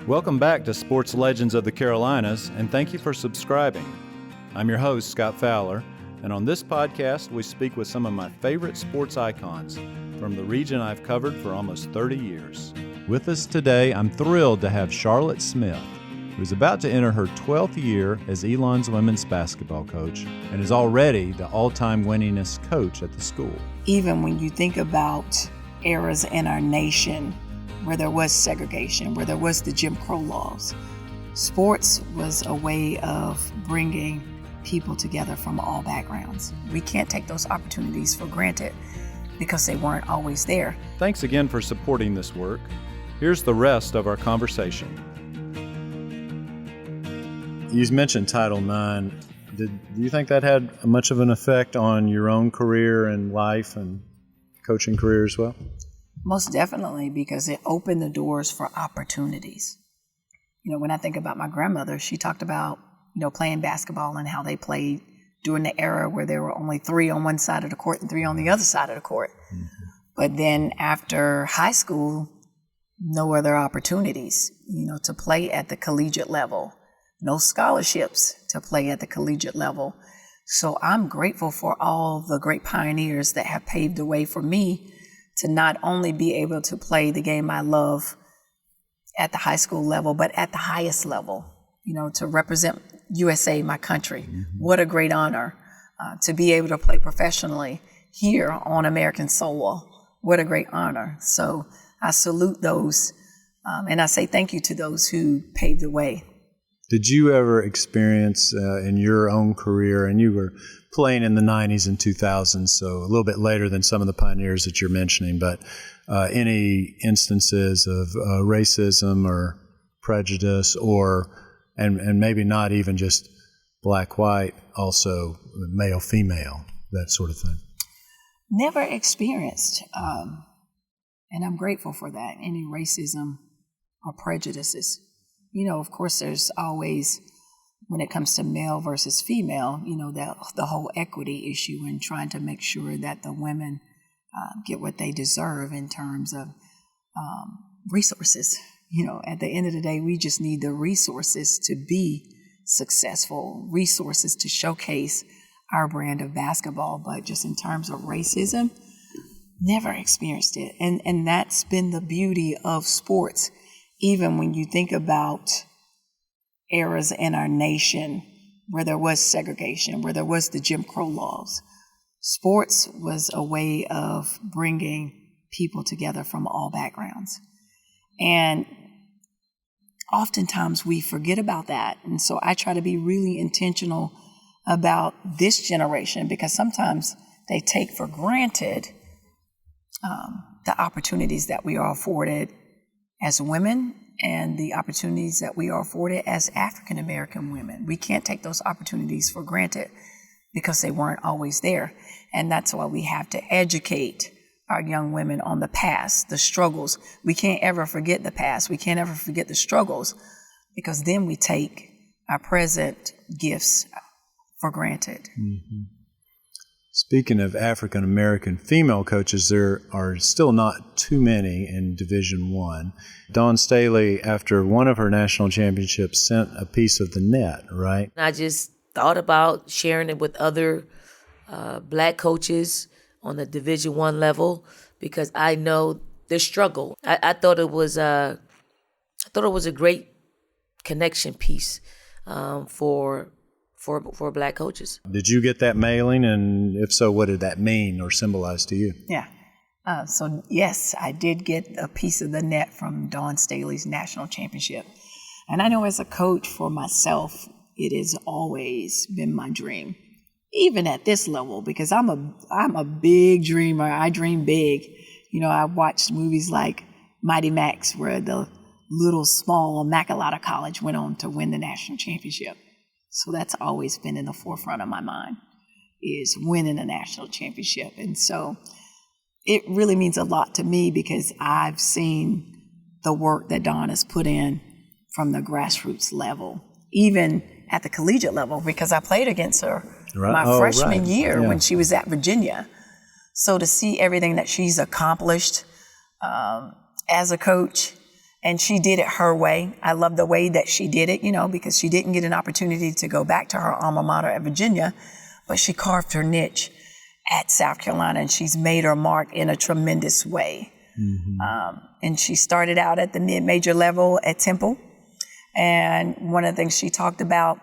Welcome back to Sports Legends of the Carolinas, and thank you for subscribing. I'm your host, Scott Fowler, and on this podcast, we speak with some of my favorite sports icons from the region I've covered for almost 30 years. With us today, I'm thrilled to have Charlotte Smith, who's about to enter her 12th year as Elon's women's basketball coach and is already the all-time winningest coach at the school. Even when you think about eras in our nation where there was segregation, where there was the Jim Crow laws, sports was a way of bringing people together from all backgrounds. We can't take those opportunities for granted because they weren't always there. Thanks again for supporting this work. Here's the rest of our conversation. You mentioned Title IX. Do you think that had much of an effect on your own career and life and coaching career as well? Most definitely, because it opened the doors for opportunities. You know, when I think about my grandmother, she talked about, playing basketball and how they played during the era where there were only 3 on one side of the court and 3 on the other side of the court. Mm-hmm. But then after high school, no other opportunities, to play at the collegiate level. No scholarships to play at the collegiate level. So I'm grateful for all the great pioneers that have paved the way for me to not only be able to play the game I love at the high school level, but at the highest level, to represent USA, my country. Mm-hmm. What a great honor to be able to play professionally here on American soil. What a great honor. So I salute those and I say thank you to those who paved the way. Did you ever experience in your own career, and you were playing in the 90s and 2000s, so a little bit later than some of the pioneers that you're mentioning, but any instances of racism or prejudice and maybe not even just black-white, also male-female, that sort of thing? Never experienced, and I'm grateful for that, any racism or prejudices. Of course, there's always, when it comes to male versus female, the whole equity issue and trying to make sure that the women get what they deserve in terms of resources. At the end of the day, we just need the resources to be successful, resources to showcase our brand of basketball. But just in terms of racism, never experienced it. And that's been the beauty of sports. Even when you think about eras in our nation where there was segregation, where there was the Jim Crow laws, sports was a way of bringing people together from all backgrounds. And oftentimes we forget about that. And so I try to be really intentional about this generation because sometimes they take for granted the opportunities that we are afforded as women and the opportunities that we are afforded as African American women. We can't take those opportunities for granted because they weren't always there. And that's why we have to educate our young women on the past, the struggles. We can't ever forget the past. We can't ever forget the struggles because then we take our present gifts for granted. Mm-hmm. Speaking of African American female coaches, there are still not too many in Division I. Dawn Staley, after one of her national championships, sent a piece of the net, right? I just thought about sharing it with other black coaches on the Division I level because I know the struggle. I thought it was a great connection piece for black coaches. Did you get that mailing? And if so, what did that mean or symbolize to you? Yeah. So yes, I did get a piece of the net from Dawn Staley's national championship. And I know as a coach for myself, it has always been my dream, even at this level, because I'm a big dreamer. I dream big. I watched movies like Mighty Max, where the little small Immaculata College went on to win the national championship. So that's always been in the forefront of my mind, is winning a national championship. And so it really means a lot to me because I've seen the work that Dawn has put in from the grassroots level, even at the collegiate level, because I played against her my freshman year when she was at Virginia. So to see everything that she's accomplished as a coach And she did it her way. I love the way that she did it, because she didn't get an opportunity to go back to her alma mater at Virginia, but she carved her niche at South Carolina, and she's made her mark in a tremendous way. Mm-hmm. And she started out at the mid-major level at Temple. And one of the things she talked about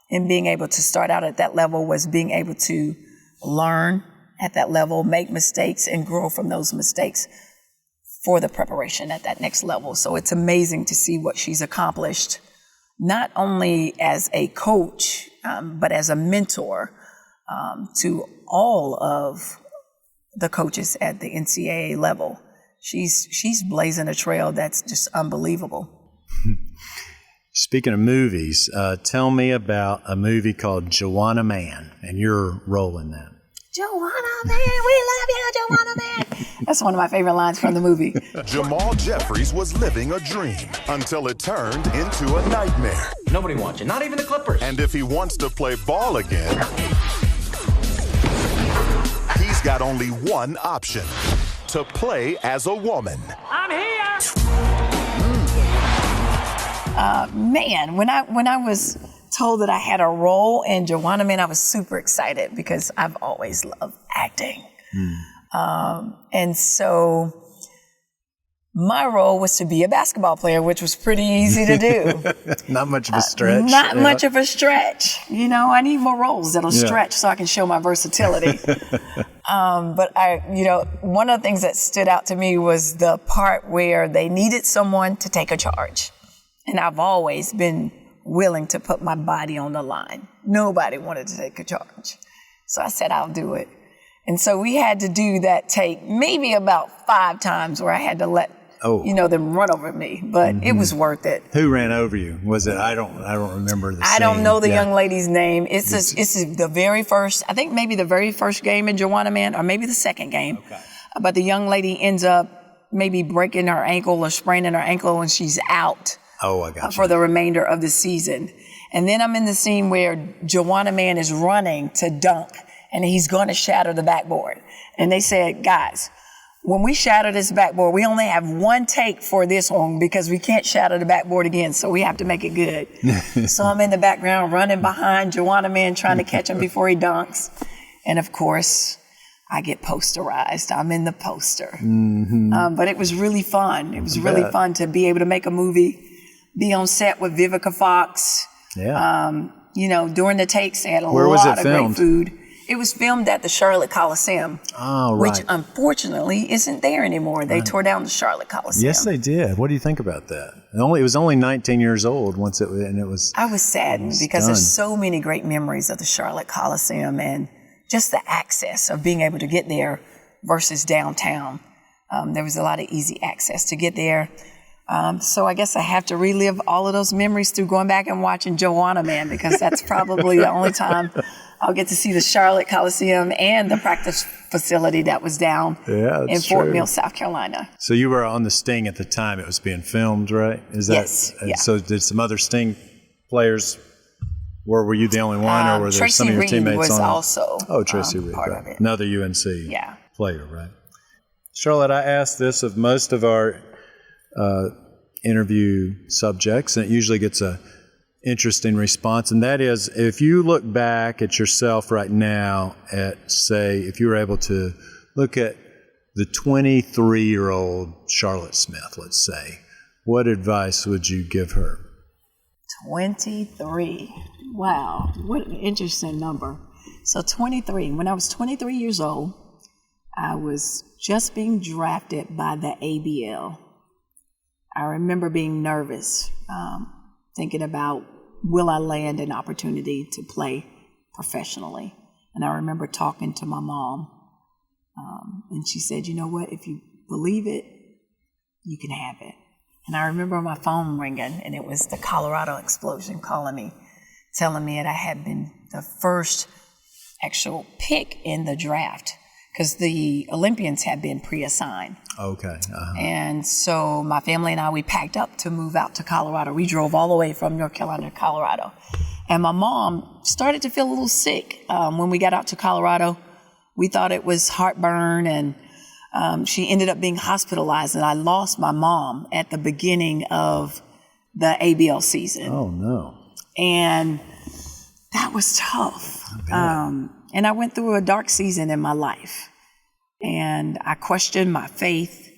in being able to start out at that level was being able to learn at that level, make mistakes, and grow from those mistakes for the preparation at that next level. So it's amazing to see what she's accomplished, not only as a coach, but as a mentor to all of the coaches at the NCAA level. She's blazing a trail that's just unbelievable. Speaking of movies, tell me about a movie called Juwanna Mann and your role in that. Juwanna Mann, we love you, Juwanna Mann. That's one of my favorite lines from the movie. Jamal Jeffries was living a dream until it turned into a nightmare. Nobody wants you, not even the Clippers. And if he wants to play ball again, he's got only one option: to play as a woman. I'm here. Man, when I was told that I had a role in Juwanna Mann, I was super excited because I've always loved acting. And so my role was to be a basketball player, which was pretty easy to do. Not much of a stretch. Not much of a stretch. I need more roles that'll stretch so I can show my versatility. But one of the things that stood out to me was the part where they needed someone to take a charge. And I've always been willing to put my body on the line. Nobody wanted to take a charge. So I said, I'll do it. And so we had to do that take maybe about 5 times where I had to let them run over me, but it was worth it. Who ran over you? Was it? I don't remember the scene. I don't know the young lady's name. It's the very first, I think maybe the very first game in Juwanna Mann, or maybe the second game. Okay. But the young lady ends up maybe breaking her ankle or spraining her ankle, and she's out. Oh, I got you. For the remainder of the season. And then I'm in the scene where Juwanna Mann is running to dunk, and he's going to shatter the backboard. And they said, guys, when we shatter this backboard, we only have one take for this one because we can't shatter the backboard again, so we have to make it good. So I'm in the background running behind Juwanna Mann trying to catch him before he dunks. And of course, I get posterized. I'm in the poster. Mm-hmm. But it was really fun. It was really fun to be able to make a movie, be on set with Vivica Fox. Yeah. During the takes, they had a Where was lot it of filmed? great food. It was filmed at the Charlotte Coliseum, which unfortunately isn't there anymore. They tore down the Charlotte Coliseum. Yes, they did. What do you think about that? It was only 19 years old once it was. I was saddened because there's so many great memories of the Charlotte Coliseum and just the access of being able to get there versus downtown. There was a lot of easy access to get there. So I guess I have to relive all of those memories through going back and watching Juwanna Mann, because that's probably the only time I'll get to see the Charlotte Coliseum and the practice facility that was down in Fort Mill, South Carolina. So you were on the Sting at the time it was being filmed, right? Yes. Yeah. So did some other Sting players, were you the only one, or were there some of your teammates was on it? also Tracy Reed, part of it. Another UNC player, right? Charlotte, I asked this of most of our interview subjects, and it usually gets a interesting response, and that is, if you look back at yourself right now at, say, if you were able to look at the 23-year-old Charlotte Smith, let's say, what advice would you give her? 23. Wow, what an interesting number. So 23, when I was 23 years old, I was just being drafted by the ABL. I remember being nervous, thinking about, will I land an opportunity to play professionally? And I remember talking to my mom, and she said, you know what, if you believe it, you can have it. And I remember my phone ringing, and it was the Colorado Explosion calling me, telling me that I had been the first actual pick in the draft, because the Olympians had been pre-assigned. Okay. Uh-huh. And so my family and I, we packed up to move out to Colorado. We drove all the way from North Carolina to Colorado. And my mom started to feel a little sick when we got out to Colorado. We thought it was heartburn, and She ended up being hospitalized, and I lost my mom at the beginning of the ABL season. Oh, no. And that was tough. And I went through a dark season in my life. And I questioned my faith,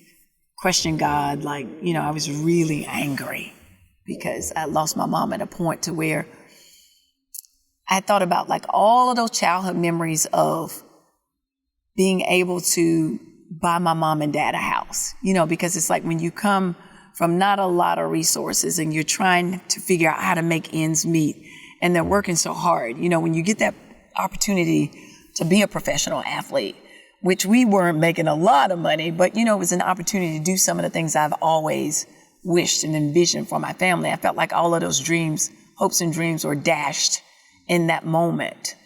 questioned God. Like, I was really angry because I lost my mom at a point to where I thought about like all of those childhood memories of being able to buy my mom and dad a house, because it's like when you come from not a lot of resources and you're trying to figure out how to make ends meet and they're working so hard, when you get that opportunity to be a professional athlete, which we weren't making a lot of money, but, it was an opportunity to do some of the things I've always wished and envisioned for my family. I felt like all of those dreams, hopes and dreams were dashed in that moment.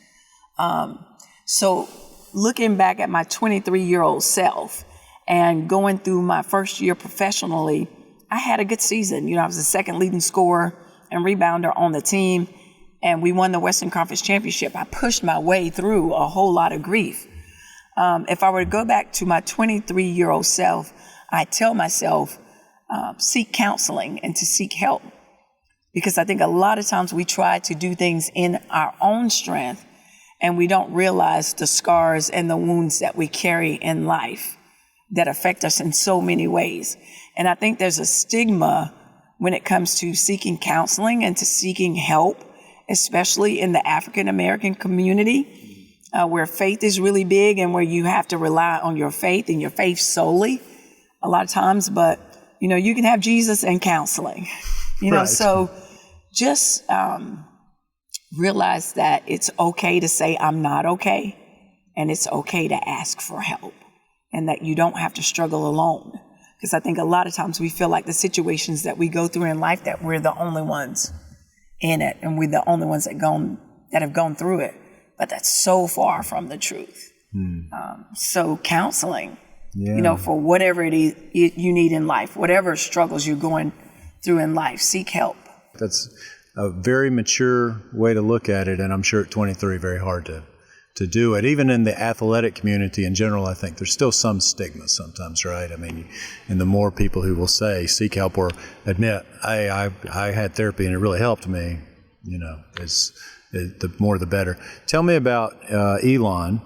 So looking back at my 23-year-old self and going through my first year professionally, I had a good season. I was the second leading scorer and rebounder on the team, and we won the Western Conference Championship. I pushed my way through a whole lot of grief. If I were to go back to my 23-year-old self, I tell myself, seek counseling and to seek help. Because I think a lot of times we try to do things in our own strength and we don't realize the scars and the wounds that we carry in life that affect us in so many ways. And I think there's a stigma when it comes to seeking counseling and to seeking help, especially in the African American community, where faith is really big and where you have to rely on your faith and your faith solely a lot of times. But, you can have Jesus and counseling, Right. So just realize that it's okay to say I'm not okay, and it's okay to ask for help, and that you don't have to struggle alone. Because I think a lot of times we feel like the situations that we go through in life that we're the only ones in it, and we're the only ones that have gone through it. But that's so far from the truth. So counseling, for whatever it is you need in life, whatever struggles you're going through in life, seek help. That's a very mature way to look at it, and I'm sure at 23, very hard to do it. Even in the athletic community in general, I think there's still some stigma sometimes, right? I mean, and the more people who will say seek help or admit, I had therapy and it really helped me, the more the better. Tell me about Elon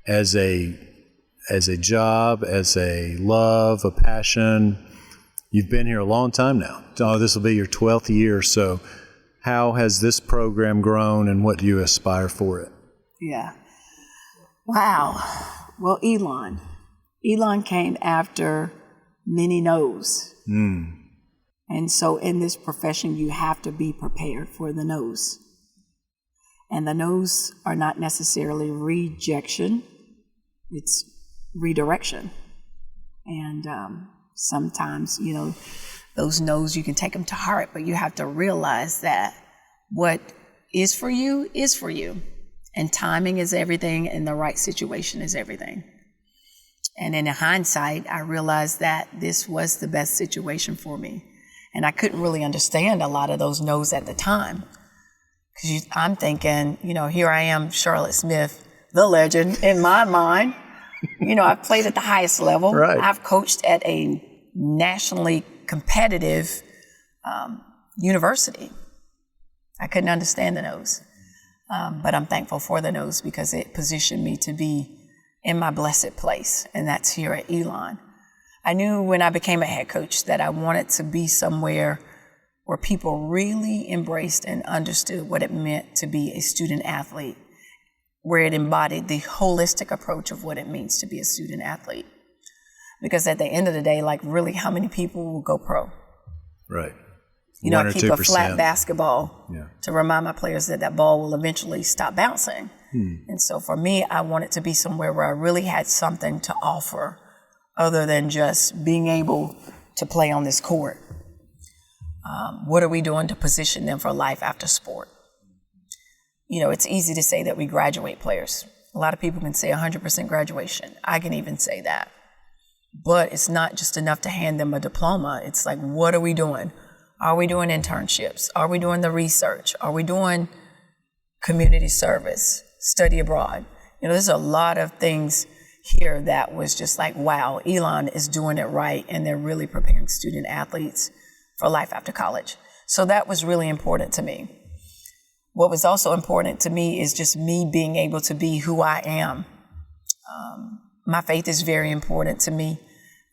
as a job, as a love, a passion. You've been here a long time now. Oh, this will be your 12th year. So how has this program grown and what do you aspire for it? Yeah. Wow. Well, Elon came after many no's. And so in this profession, you have to be prepared for the no's. And the no's are not necessarily rejection. It's redirection. And sometimes, those no's, you can take them to heart, but you have to realize that what is for you is for you. And timing is everything, and the right situation is everything. And in hindsight, I realized that this was the best situation for me. And I couldn't really understand a lot of those no's at the time. Because I'm thinking, here I am, Charlotte Smith, the legend in my mind. I've played at the highest level. Right. I've coached at a nationally competitive university. I couldn't understand the no's. But I'm thankful for the no's because it positioned me to be in my blessed place, and that's here at Elon. I knew when I became a head coach that I wanted to be somewhere where people really embraced and understood what it meant to be a student athlete, where it embodied the holistic approach of what it means to be a student athlete. Because at the end of the day, really, how many people will go pro? Right. I keep a flat basketball to remind my players that ball will eventually stop bouncing. And so for me, I wanted to be somewhere where I really had something to offer other than just being able to play on this court. What are we doing to position them for life after sport? It's easy to say that we graduate players. A lot of people can say 100% graduation. I can even say that. But it's not just enough to hand them a diploma. It's like, what are we doing? Are we doing internships? Are we doing the research? Are we doing community service, study abroad? There's a lot of things here that was just like, wow, Elon is doing it right, and they're really preparing student athletes for life after college. So that was really important to me. What was also important to me is just me being able to be who I am. My faith is very important to me.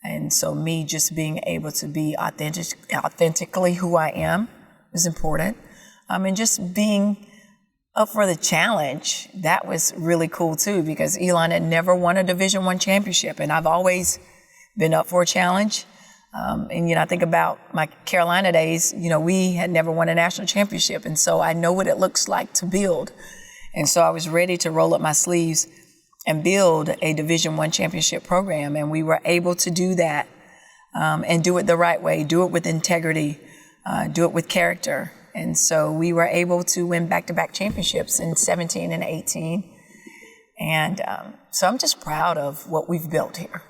And so me just being able to be authentically who I am is important. And just being up for the challenge, that was really cool too, because Elon had never won a Division I championship, and I've always been up for a challenge. And, I think about my Carolina days, we had never won a national championship, and so I know what it looks like to build. And so I was ready to roll up my sleeves and build a Division I championship program, and we were able to do that and do it the right way, do it with integrity, do it with character. And so we were able to win back-to-back championships in 17 and 18. And so I'm just proud of what we've built here.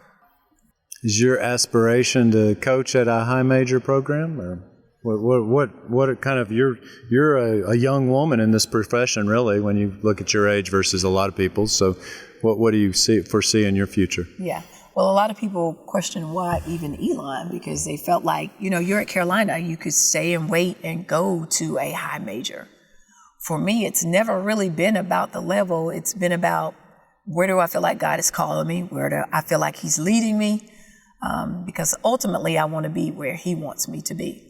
Is your aspiration to coach at a high major program, or what kind of you're a young woman in this profession, really, when you look at your age versus a lot of people. So what do you foresee in your future? Yeah. Well, a lot of people question why even Elon, because they felt like, you're at Carolina, you could stay and wait and go to a high major. For me, it's never really been about the level. It's been about, where do I feel like God is calling me? Where do I feel like he's leading me? Because ultimately I want to be where he wants me to be.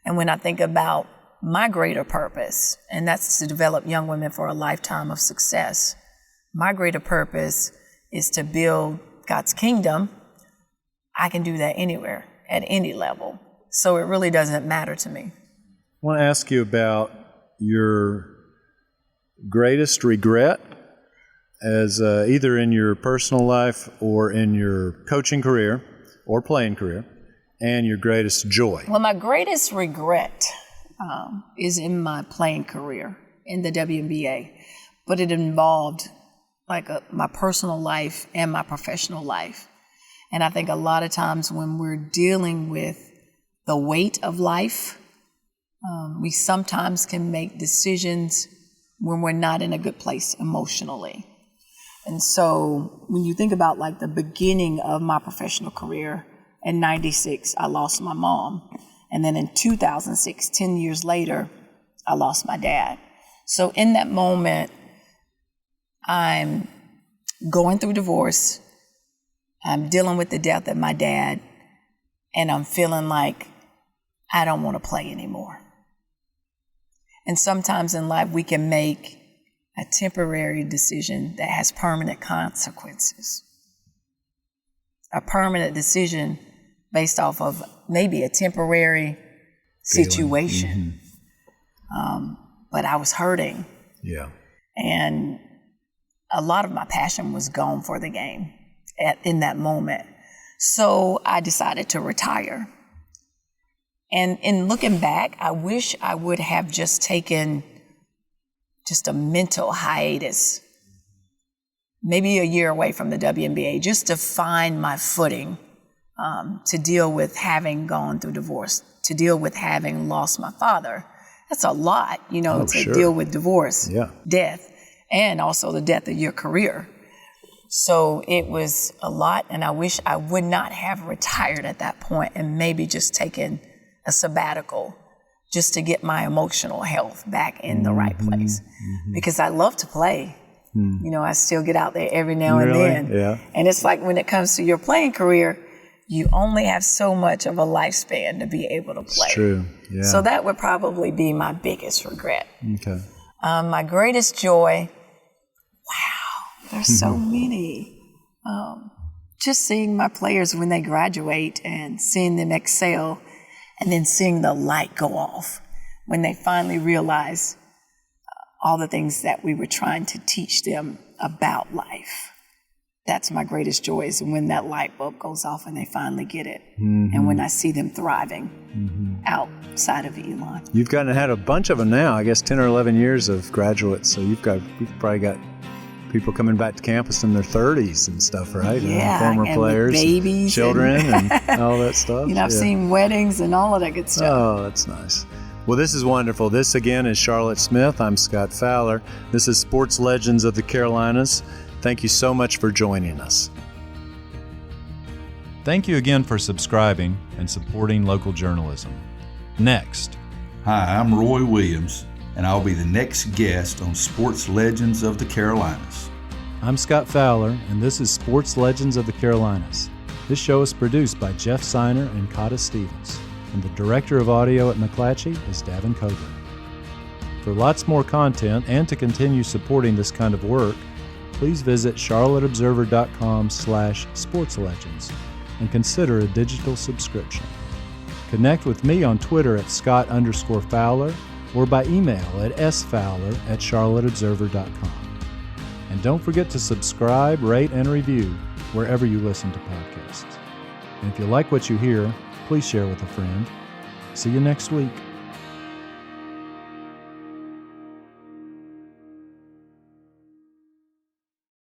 And when I think about my greater purpose, and that's to develop young women for a lifetime of success, my greater purpose is to build God's kingdom. I can do that anywhere, at any level. So it really doesn't matter to me. I want to ask you about your greatest regret as either in your personal life or in your coaching career or playing career, and your greatest joy. Well, my greatest regret is in my playing career in the WNBA, but it involved my personal life and my professional life. And I think a lot of times when we're dealing with the weight of life, we sometimes can make decisions when we're not in a good place emotionally. And so when you think about the beginning of my professional career, in 96, I lost my mom. And then in 2006, 10 years later, I lost my dad. So in that moment, I'm going through divorce, I'm dealing with the death of my dad, and I'm feeling like I don't want to play anymore. And sometimes in life we can make a temporary decision that has permanent consequences. A permanent decision based off of maybe a temporary situation. But I was hurting. Yeah. And a lot of my passion was gone for the game in that moment. So I decided to retire. And in looking back, I wish I would have just taken just a mental hiatus, maybe a year away from the WNBA, just to find my footing, to deal with having gone through divorce, to deal with having lost my father. That's a lot, deal with divorce, death, and also the death of your career. So it was a lot, and I wish I would not have retired at that point and maybe just taken a sabbatical just to get my emotional health back in the right place. Because I love to play. I still get out there every now and then. Yeah. And it's like when it comes to your playing career, you only have so much of a lifespan to be able to play. It's true. Yeah. So that would probably be my biggest regret. Okay. My greatest joy, there's so many. Just seeing my players when they graduate and seeing them excel, and then seeing the light go off when they finally realize all the things that we were trying to teach them about life. That's my greatest joy, is when that light bulb goes off and they finally get it. And when I see them thriving outside of Elon. You've had a bunch of them now, I guess 10 or 11 years of graduates. So you've probably got people coming back to campus in their 30s and stuff, right? Yeah, former and players, with babies, children, and all that stuff. I've seen weddings and all of that good stuff. Oh, that's nice. Well, this is wonderful. This again is Charlotte Smith. I'm Scott Fowler. This is Sports Legends of the Carolinas. Thank you so much for joining us. Thank you again for subscribing and supporting local journalism. Next. Hi, I'm Roy Williams, and I'll be the next guest on Sports Legends of the Carolinas. I'm Scott Fowler, and this is Sports Legends of the Carolinas. This show is produced by Jeff Seiner and Cotta Stevens, and the director of audio at McClatchy is Davin Coburn. For lots more content and to continue supporting this kind of work, please visit charlotteobserver.com/sportslegends and consider a digital subscription. Connect with me on Twitter at Scott_Fowler or by email at sfowler@charlotteobserver.com. And don't forget to subscribe, rate, and review wherever you listen to podcasts. And if you like what you hear, please share with a friend. See you next week.